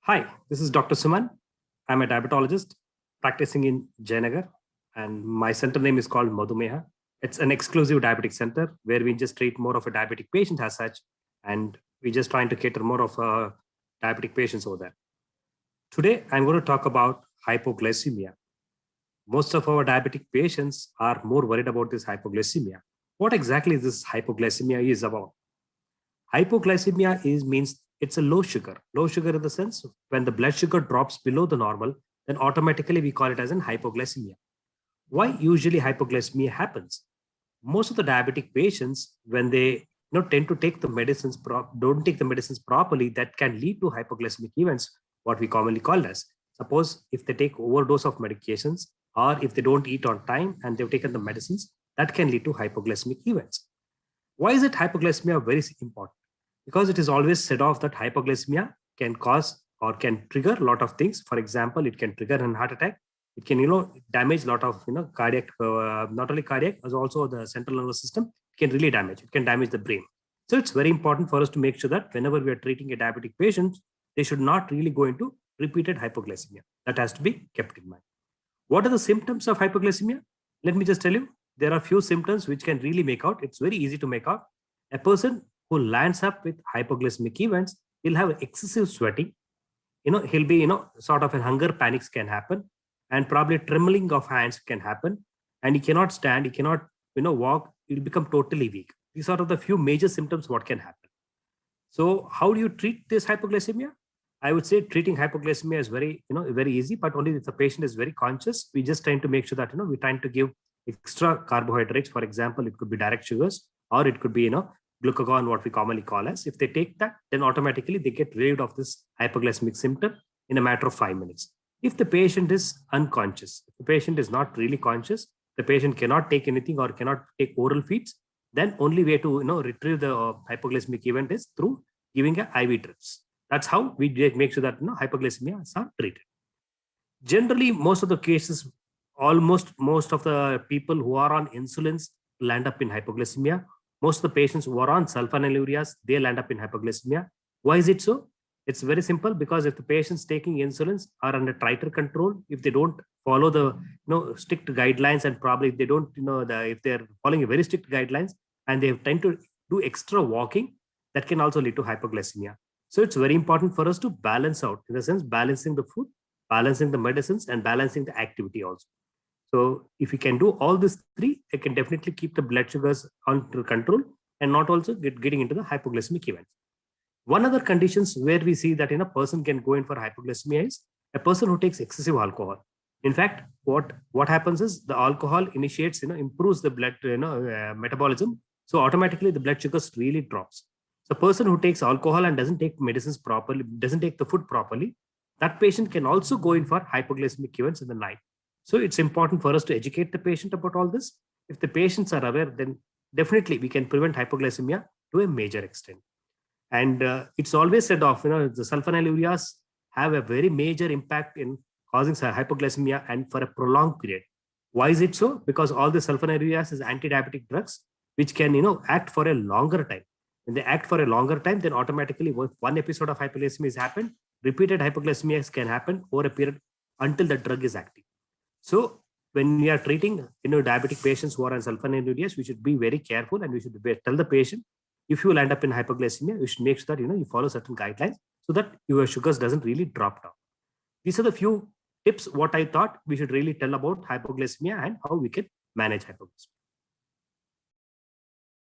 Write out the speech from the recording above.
Hi, this is Dr. Suman. I'm a diabetologist practicing in Jayanagar, and my center name is called Madhumeha. It's an exclusive diabetic center where we just treat more of a diabetic patient as such, and we're just trying to cater more of diabetic patients over there. Today, I'm going to talk about hypoglycemia. Most of our diabetic patients are more worried about this hypoglycemia. What exactly this hypoglycemia is about? Hypoglycemia means it's a low sugar. Low sugar in the sense when the blood sugar drops below the normal, then automatically we call it as an hypoglycemia. Why usually hypoglycemia happens? Most of the diabetic patients, when they tend to take the medicines, don't take the medicines properly, that can lead to hypoglycemic events, what we commonly call as. Suppose if they take overdose of medications or if they don't eat on time and they've taken the medicines, that can lead to hypoglycemic events. Why is it hypoglycemia very important? Because it is always said off that hypoglycemia can cause or can trigger a lot of things. For example, it can trigger an heart attack. It can, damage a lot of, cardiac, not only cardiac, as also the central nervous system. It can really damage. It can damage the brain. So it's very important for us to make sure that whenever we are treating a diabetic patient, they should not really go into repeated hypoglycemia. That has to be kept in mind. What are the symptoms of hypoglycemia? Let me just tell you, there are few symptoms which can really make out. It's very easy to make out. A person who lands up with hypoglycemic events will have excessive sweating. He'll be, sort of a hunger panics can happen, and probably trembling of hands can happen. And he cannot stand, he cannot, walk, he'll become totally weak. These are the few major symptoms what can happen. So how do you treat this hypoglycemia? I would say treating hypoglycemia is very easy, but only if the patient is very conscious. We just trying to make sure that, we're trying to give extra carbohydrates. For example, it could be direct sugars, or it could be, glucagon, what we commonly call as. If they take that, then automatically they get rid of this hypoglycemic symptom in a matter of 5 minutes. If the patient is unconscious, if the patient is not really conscious, the patient cannot take anything or cannot take oral feeds, then only way to retrieve the hypoglycemic event is through giving a IV drips. That's how we make sure that hypoglycemia are treated. Generally, most of the cases, almost most of the people who are on insulins land up in hypoglycemia. Most of the patients who are on sulfonylureas, they land up in hypoglycemia. Why is it so? It's very simple, because if the patients taking insulins are under tighter control, if they don't follow the strict guidelines, and probably if they don't if they're following a very strict guidelines and they tend to do extra walking, that can also lead to hypoglycemia. So it's very important for us to balance out, in the sense balancing the food, balancing the medicines, and balancing the activity also. So if we can do all these three, it can definitely keep the blood sugars under control and not also getting into the hypoglycemic events. One other conditions where we see that a person can go in for hypoglycemia is a person who takes excessive alcohol. In fact, what happens is the alcohol initiates, improves the blood metabolism. So automatically the blood sugars really drops. So person who takes alcohol and doesn't take medicines properly, doesn't take the food properly, that patient can also go in for hypoglycemic events in the night. So it's important for us to educate the patient about all this. If the patients are aware, then definitely we can prevent hypoglycemia to a major extent. And it's always said of, the sulfonylureas have a very major impact in causing hypoglycemia, and for a prolonged period. Why is it so? Because all the sulfonylureas is anti-diabetic drugs, which can, act for a longer time. When they act for a longer time, then automatically one episode of hypoglycemia has happened, repeated hypoglycemias can happen over a period until the drug is active. So when we are treating, diabetic patients who are on sulfonylureas, we should be very careful, and we should tell the patient, if you will end up in hypoglycemia, you should make sure that you follow certain guidelines so that your sugars doesn't really drop down. These are the few tips what I thought we should really tell about hypoglycemia and how we can manage hypoglycemia.